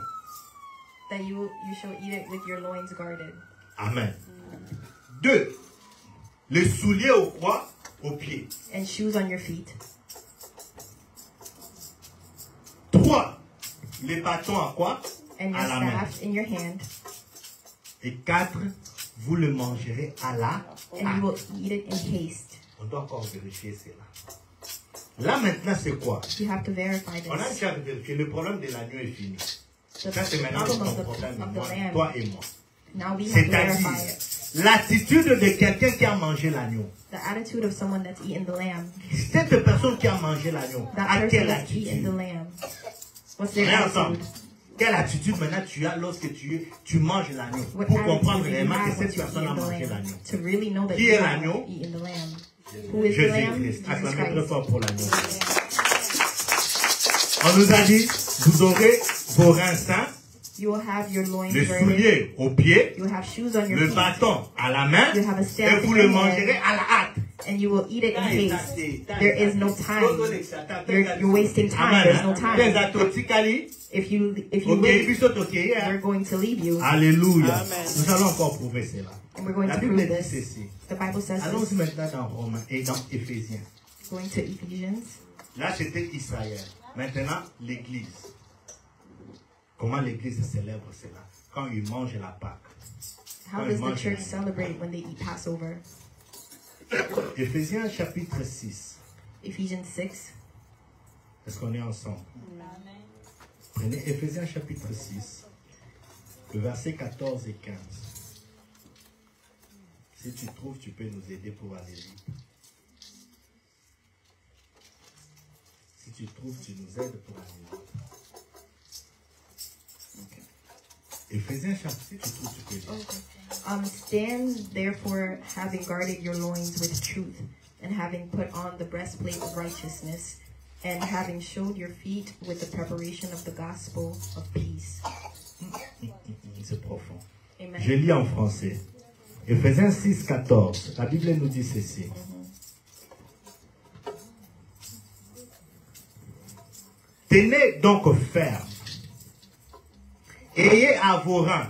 That you shall eat it with your loins guarded. Amen. 2. Les souliers au quoi? Aux pieds. And shoes on your feet. 3. Les bâtons à quoi? And your À la main. staff in your hand. Et 4. Vous le mangerez à la And you will eat it in haste. On doit encore vérifier cela. Là maintenant c'est quoi? You have to verify On a this. déjà vérifié. Le problème de l'agneau est fini. The Ça c'est maintenant problem ton of problème, the moi, lamb. toi et moi. Now we have to verify C'est-à-dire, it. l'attitude de quelqu'un qui a mangé l'agneau. The attitude of someone that's eaten the lamb. Cette personne qui a mangé l'agneau, That à person quelle that's eaten the attitude? lamb. What's On their est ensemble. attitude? Quelle attitude maintenant tu as lorsque tu manges l'agneau? What Pour comprendre attitude do you réellement que have when cette you personne a eat the mangé lamb? l'agneau. To really know that Qui you est have l'agneau? eaten the lamb. Who is the lamb? Jésus-Christ. Jesus Acclamez très Christ. fort pour l'agneau. On nous a dit, vous aurez vos reins sains, You will have your loins le girded. soulier aux pieds, You will have shoes on your le feet. bâton à la main, You have a staff et vous in le your mangerez hand. à la hâte. and you will eat it in haste. There is no time. You're wasting time. There's no time. If you leave, we're going to leave you. Alléluia. Amen. Nous allons encore prouver cela. And we're going La to Bible prove dit this. ceci. The Bible says Allons this. maintenant dans Romains et dans Éphésiens. Going to Ephesians. Là, c'était Israël. Maintenant, l'Église. Comment l'Église célèbre cela? Quand ils mangent la Pâque. How does the church celebrate when they eat Passover? Éphésiens chapitre 6. Ephesians 6. Est-ce qu'on est ensemble? Prenez Éphésiens chapitre 6, le verset 14 et 15. Si tu trouves, tu peux nous aider pour aller vite. Si tu trouves, tu nous aides pour aller vite. Éphésiens chapitre 6, si tu trouves, tu peux lire. Okay. Stand therefore, having guarded your loins with truth, and having put on the breastplate of righteousness, and having showed your feet with the preparation of the gospel of peace. C'est profond. Amen. Je lis en français. Éphésiens 6, 14. La Bible nous dit ceci. Tenez donc ferme. Ayez à vos reins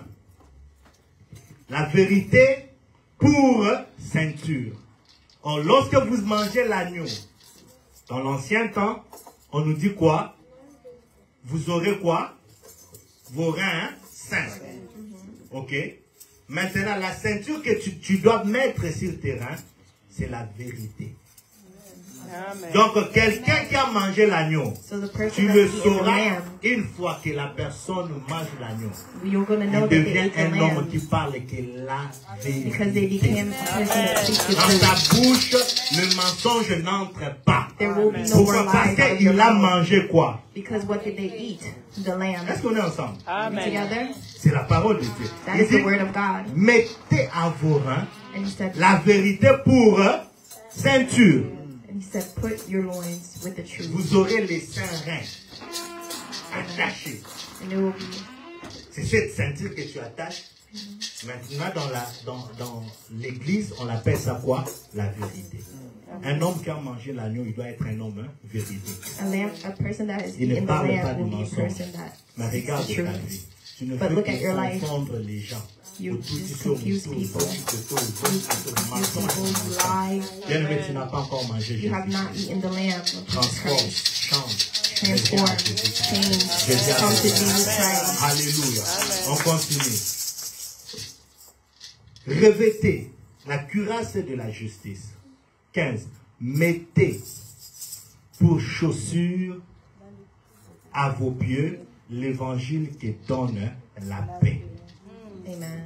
la vérité pour ceinture. Or, lorsque vous mangez l'agneau, dans l'ancien temps, on nous dit quoi? Vous aurez quoi? Vos reins saints. Ok? Maintenant, la ceinture que tu dois mettre sur tes reins, c'est la vérité. Amen. Donc, quelqu'un qui a mangé l'agneau, So the person tu that's le eaten the sauras lamb, une fois que la personne mange l'agneau. you're going to Il know that they devient ate the un homme lamb qui parle que la because they vérité. became a person that speaks the Dans truth. ta bouche, le mensonge n'entre pas. There will be no Pourquoi? more Parce lies out of your qu'il a mouth. mangé quoi? Because what did they eat? The lamb. Est-ce qu'on est ensemble? Amen. Together? C'est la parole de Dieu. That Il is the dit, word of God. mettez à vos reins And he said, la vérité pour ceinture. and he said, put your loins with the truth. Vous aurez les saints reins attachés. And there will be, C'est cette ceinture que tu attaches. Maintenant, dans l'église, on appelle ça quoi? La vérité. Un homme qui a mangé l'agneau, il doit être un homme véridique. a person that has Il ne eaten the parle pas lamb du will be a mensonge. person that Mais regarde speaks the ta truth. vie. Tu ne But fais look at que your life. confondre les gens. You Autour, tu just tournes confuse autour, people. tu te tournes, You confuse people, you lie. Bien-aimé, tu n'as pas encore mangé You have not Jésus. eaten the lamb of Jesus Transforme, Christ. change. Transform, change, come to Jesus Christ. Alléluia. On continue. Revêtez la cuirasse de la justice. 15. Mettez pour chaussure à vos pieds l'évangile qui donne la paix. Amen.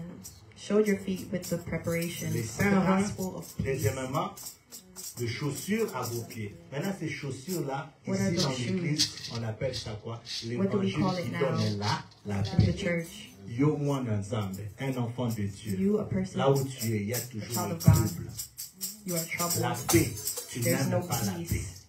Show your feet with the preparation Les of the saints reins, gospel of peace. deuxièmement, de chaussures à vos pieds. Maintenant, ces chaussures-là, What are ici dans those l'église, on appelle ça quoi? What do we L'évangile call it qui now? donne la In paix. the church, Yo, moi, Nzambe, un enfant de Dieu. you, a person, Là où tu es, il y a toujours child le of God. trouble. you are La troubled. paix, tu There's no n'aimes pas la paix. peace.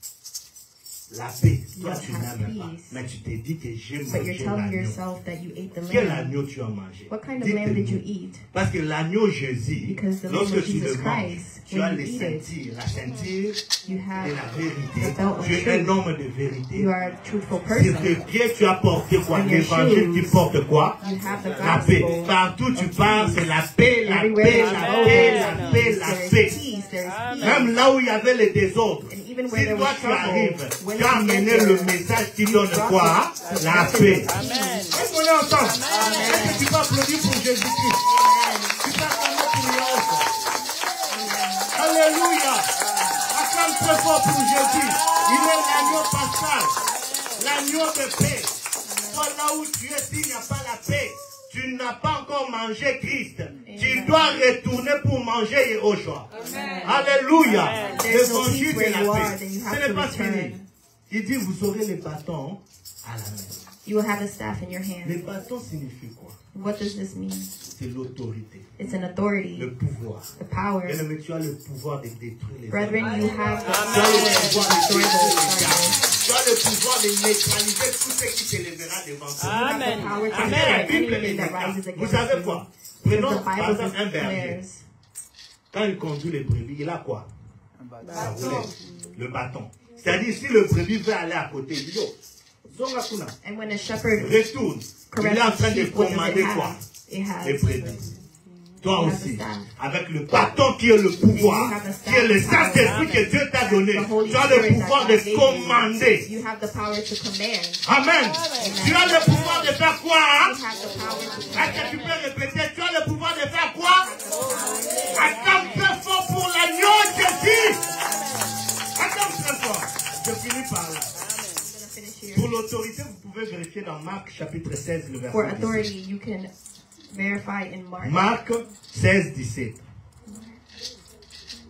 La paix, toi don't tu have n'aimes pas. peace. Mais tu t'es dit que j'ai But you're mangé telling l'agneau. yourself that you ate the Quel lamb. agneau tu as mangé? What kind of lamb did you Dites-le-nous. eat? Parce que l'agneau Jésus, Because the lamb lorsque of tu Jesus le manges, Christ, tu as when les you eat it, ceintures, la ceinture you et have la vérité. the belt of Tu es truth. un homme de vérité. You are a truthful Sur person. tes pieds, tu as porté quoi? On your L'évangile qui shoes, porte quoi? You have the La paix. gospel. Partout tu pars, c'est la paix, la Everywhere paix, you la go, paix, there's la paix, la peace, paix. there's peace, there's peace. Même là où il y avait les désordres. And even where Si there toi was tu arrives, trouble, when tu as you amené get le there, message qui donne quoi? La message paix. of Amen. Est-ce qu'on est ensemble? Est-ce que tu peux applaudir pour Jésus-Christ? Tu peux acclamer pour l'autre. Alléluia. Acclame très fort pour Jésus. Il est l'agneau pascal, l'agneau de paix. Toi là où tu es, s'il n'y a pas la paix, tu n'as pas encore mangé Christ. Tu dois retourner pour manger Yehoshua. Alléluia. Amen. There's no L'évangile peace de where la you are, paix. then you Ce have n'est to pas fini. return. Il dit, vous aurez les bâtons à la main. You will have a staff in your Les hand. bâtons signifient quoi? What does this mean? C'est l'autorité, It's an authority, le pouvoir. the power. Bien-aimé, tu as le pouvoir de détruire les Brethren, hommes. you have the Tu as power le to pouvoir de destroy détruire les those diables. darkness. Tu as le pouvoir de neutraliser tout ce qui s'élèvera devant toi. You have Amen. the power to Parce que destroy la Bible anything les that déclare. rises Vous against savez you. quoi? Because Prenons the par Bible exemple un berger. declares, Quand il conduit les brebis, il a quoi? Ça roulait. Le bâton. C'est-à-dire, si le brebis veut aller à côté, il dit, oh, zonga kuna. And when a shepherd Retourne. Il est en train de sheep, what does commander it quoi? have? It has Les brebis. Toi You have aussi, the staff. avec le bâton qui est le pouvoir, You have the staff qui est le of power. Saint-Esprit que Dieu t'a donné, The Holy tu as le Spirit pouvoir that de God gave you. commander. You have the power to command. Amen. Tu as le pouvoir de faire quoi? You have the power to Est-ce que tu command. peux répéter? Tu as le pouvoir de faire quoi? Attends très fort pour l'agneau, Jésus. Attends très fort. Je finis par là. Pour l'autorité, vous pouvez vérifier dans Marc chapitre 16, le For verset authority, 17. you can verify in Mark. Marc 16, 17.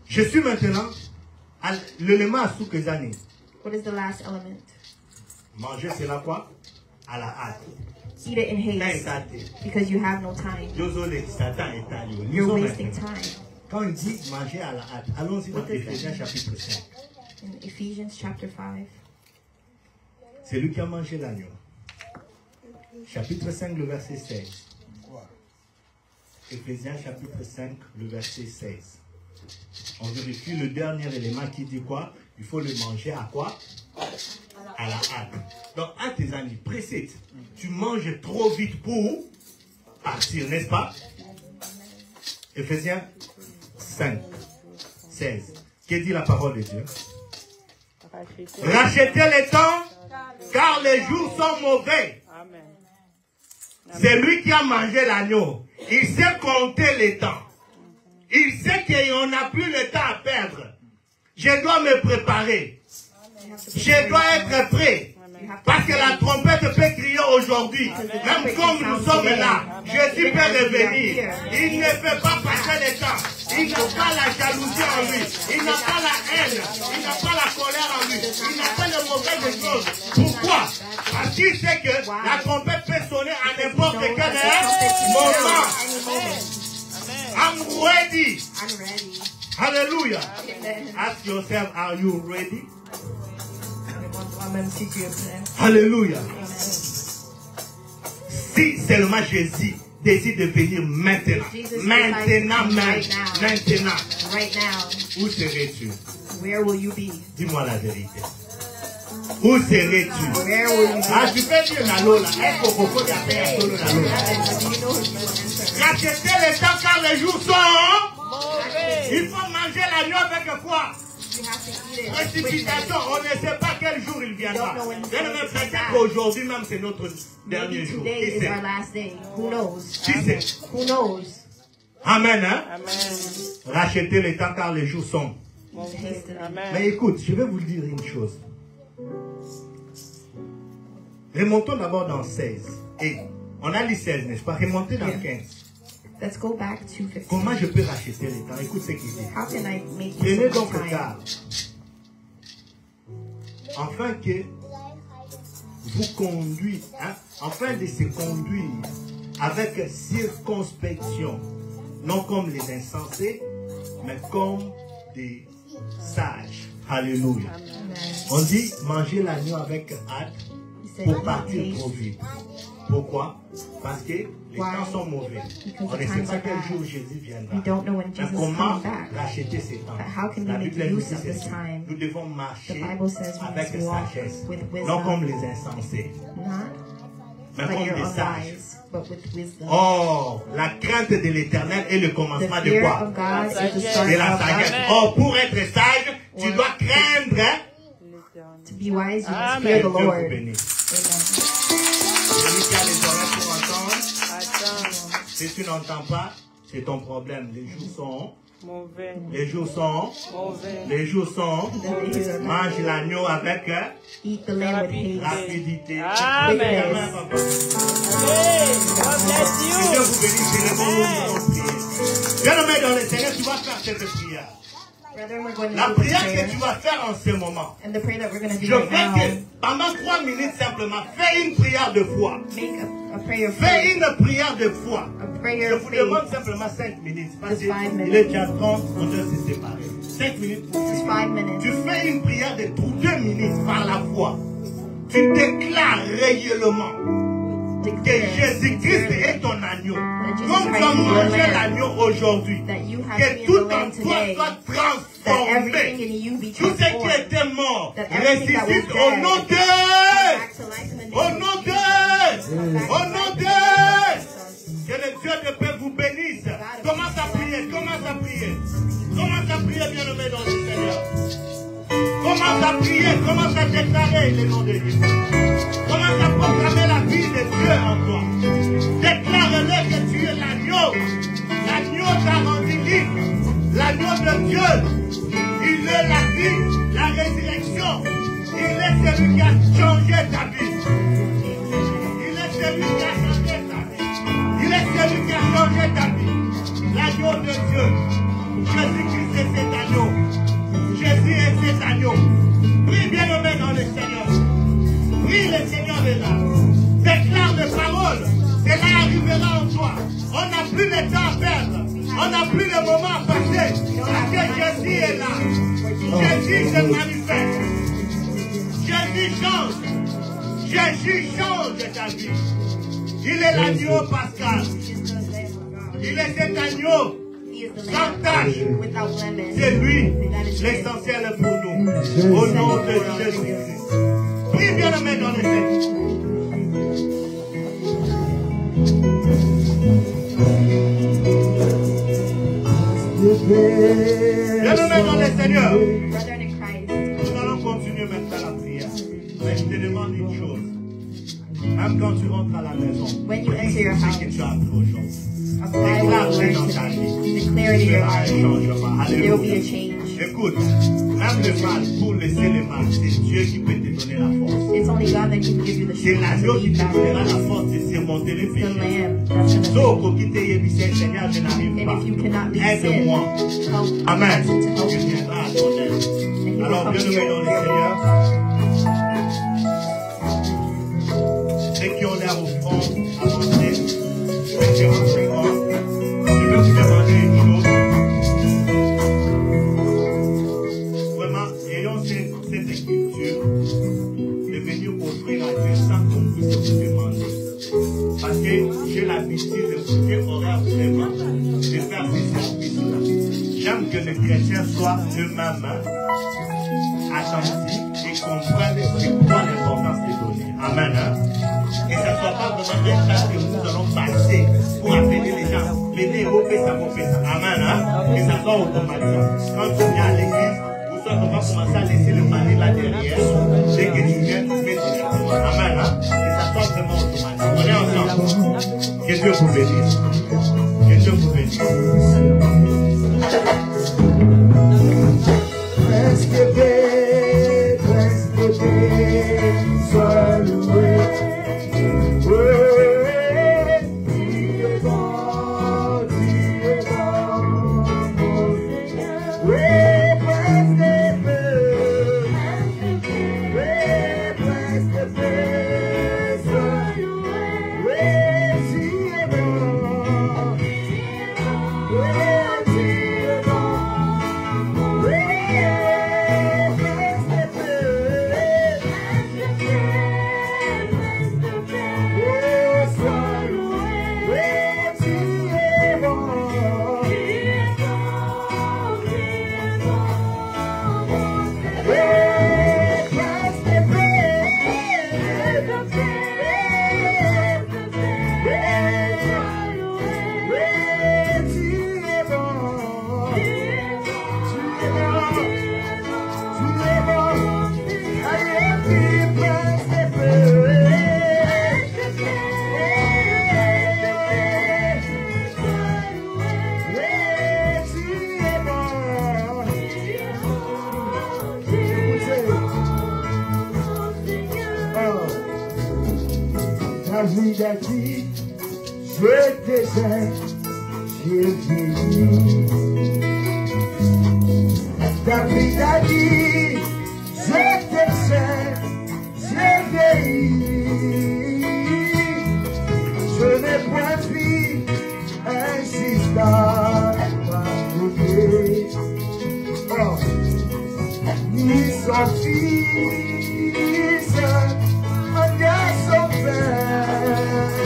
Je suis maintenant à l'élément à Soukezani. What is the last element? Manger, c'est là quoi? À la hâte. Eat it in haste because you have no time. Désolé, Satan est à lui. You're Lisons wasting maintenant. time. Quand il dit manger à la hâte, allons-y dans What does that Éphésiens mean? chapitre 5. In Ephesians chapter 5. C'est lui qui a mangé l'agneau. Chapitre 5, le verset 16. Éphésiens chapitre 5, le verset 16. On vérifie le dernier élément qui dit quoi? Il faut le manger à quoi? À la hâte. Donc, à tes amis, précède. Tu manges trop vite pour partir, n'est-ce pas? Éphésiens 5, 16. Que dit la parole de Dieu? Rachetez les temps, car les jours sont mauvais. Amen. C'est lui qui a mangé l'agneau. Il sait compter les temps. Il sait qu'on n'a plus le temps à perdre. Je dois me préparer. Je dois être prêt. Parce que la trompette peut crier aujourd'hui. Même comme nous sommes là, Jésus peut revenir. Il ne peut pas passer le temps. Il n'a pas la jalousie en lui. Il n'a pas la haine. Il n'a pas la colère en lui. Il n'a pas de mauvaises choses. Pourquoi? Parce qu'il sait que la trompette peut sonner à n'importe quel moment. I'm ready. I'm ready. Hallelujah. Amen. Ask yourself, are you ready? Amen. Seek you. Hallelujah. Amen. Si seulement Jésus décide de venir maintenant, Jesus maintenant decides même, right now. maintenant, Right now, où serais-tu? where will you be? Dis-moi la vérité. Où serais-tu? Where will you be? Ah, tu peux dire Nalo là. Est-ce qu'on peut faire solo Nalo là? But do you know who you will answer? Rachetez les temps car les jours sont. Il faut manger l'agneau avec quoi? You have to eat it. Précipitation, on ne sait pas quel jour il viendra. Don't know when he's Bien going aimé, to come peut-être back. qu'aujourd'hui même c'est notre dernier Maybe jour. today Qui is sait? our last day. Who knows? Qui sait? Who knows? Amen, hein? Amen. Rachetez les temps car les jours sont. Hastily. Amen. Mais écoute, je vais vous dire une chose. Remontons d'abord dans 16. Et on a lu 16, n'est-ce pas? Remontez dans 15. Let's go back to 15. Comment je peux racheter les temps? Écoute ce qu'il dit. How can I make Prenez use of donc my time? garde. Afin que vous conduisez, hein, afin de se conduire avec circonspection, non comme les insensés, mais comme des sages. Alléluia. Amen. On dit manger l'agneau avec hâte He said, pour "Eat partir haste." trop vite. Pourquoi? Parce que les Why? temps sont mauvais. Because On the ne sait times pas are quel bad. jour Jésus viendra. We don't know when Mais Jesus is comment coming back. racheter ces temps? But how can we La make Bible nous use dit of this ceci. time? Nous devons The marcher Bible says we avec must walk sagesse, with non comme wisdom, les insensés, not mais like comme your des own sages. lies, but with wisdom. Or, la crainte de l'Éternel est le The commencement de fear quoi? of God is the start De la of sagesse. God. Or, pour être sage, tu Ouais. dois craindre. To be wise, you must Amen. fear the Dieu vous Lord. bénisse. Amen. Celui qui a les oreilles pour entendre, Attends. si tu n'entends pas, c'est ton problème. Les jours sont, Mauvais. les jours sont, Mauvais. les jours sont. Mange l'agneau avec Eat the lamb with haste. rapidité. Amen. Amen, papa. Hey, God bless Que Dieu you. vous bénisse, élevons-nous, nous allons prier. Bien-aimé dans le Seigneur, tu vas faire cette prière. Brethren, we're going to La do this prière que prayer. tu vas faire en ce moment. And the prayer that we're going to Je do right veux que now, pendant 3 minutes simplement, fais une prière de foi. make a prayer of Fais faith. une prière de foi. A prayer Je of vous faith. demande simplement 5 minutes. Parce Just 5 qu'il minutes. est déjà 30, on doit se séparer. 5 minutes. Just 5 minutes. Tu fais une prière de 2 minutes par la foi. Tu déclares réellement que Jésus-Christ est ton agneau. Comme tu as mangé l'agneau aujourd'hui, que tout en toi soit transformé. Tout ce qui était mort ressuscite au nom de... Au nom de... Au nom de... Que le Dieu de paix vous bénisse. Commence à prier, commence à prier. Commence à prier, bien-aimé dans le Seigneur. Commence à prier, commence à déclarer le nom de Dieu. Commence à proclamer la vie de Dieu en toi. Déclare-le que tu es l'agneau. L'agneau t'a rendu libre. L'agneau de Dieu. Il est la vie, la résurrection. Il est celui qui a changé ta vie. Il est celui qui a changé ta vie. Il est celui qui a changé ta vie. L'agneau de Dieu. Jésus-Christ est cet agneau. Jésus est cet agneau. Prie bien-aimé dans le Seigneur. Prie, le Seigneur est là. Déclare des paroles. Cela arrivera en toi. On n'a plus le temps à perdre. On n'a plus le moment à passer. Parce que Jésus est là. Jésus se manifeste. Jésus change. Jésus change ta vie. Il est l'agneau pascal. Il est cet agneau sans tâche. C'est lui l'essentiel pour nous. Au nom de Jésus-Christ. Prie bien-aimé dans le Seigneur. Bien-aimé dans le Seigneur. Nous allons continuer maintenant la prière. Mais je te demande une chose. Même quand tu rentres à la maison, ce que tu as appris aujourd'hui. Déclare-le dans ta vie. Declare it in your heart. Changement. There will be a Alléluia. change. Écoute, même le mal, pour laisser le mal, c'est Dieu qui peut te donner la force. It's only God that can give you the C'est strength l'agneau to qui lead te donnera battle. la force de surmonter les The péchés. Lamb that's going to So, pour quitter Yébissé, Seigneur, je n'arrive And pas. if you cannot leave sin, Aide-moi. help Amen. us to help Tu you. viendras à ton aide. And he will Alors, come bien to aimé dans your le aid. Seigneur, ceux qui ont l'air au fond, avancez. Ceux qui ont pris fort, je veux vous demander une chose. Vraiment, ayons cette écriture de venir offrir à Dieu sans qu'on puisse vous demander. Parce que j'ai l'habitude de bouger horaire vraiment, de faire ces services-là. J'aime que les chrétiens soient eux-mêmes attentifs et comprennent c'est quoi l'importance des données. Amen. Hein? Et ça ne soit pas vraiment un temps que nous allons passer pour appeler les gens. Venez, vous faites ça, vous faites ça. Amen. Hein? Et ça soit automatique. Quand tu viens à l'église, ou soit on va commencer à laisser le panier là derrière. Dès que tu viens, tu fais directement. Amen. Hein? Et ça soit vraiment automatique. On est ensemble. Que Dieu vous bénisse. Que Dieu vous bénisse. Presque sois loué. Ouais, tu es bon, mon Seigneur. Ouais, presque sois loué. Ouais, tu es bon. Ouais, tu es bon. Ouais. David a dit, je t'aime, j'ai vieilli. David a dit, je t'aime, j'ai vieilli. Je n'ai point vu un jusqu'à m'appeler. Oh, ni son fils, un garçon frère.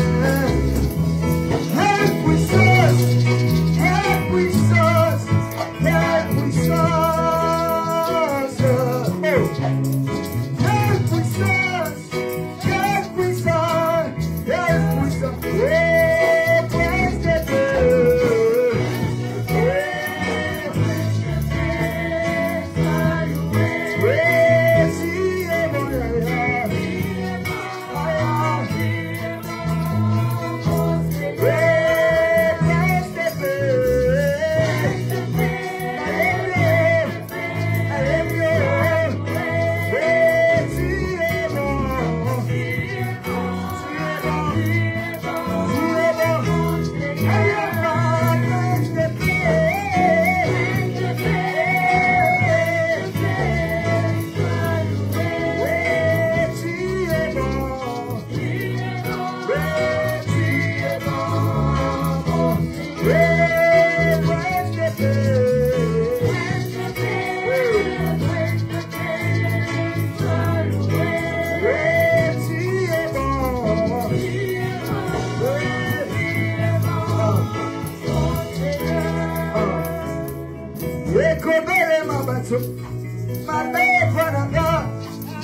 Mane vanaka,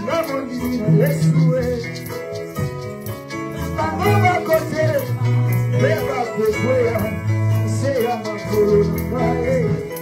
namoni Yesue. Bangoba kote, beba kokwea, seya makolo nae.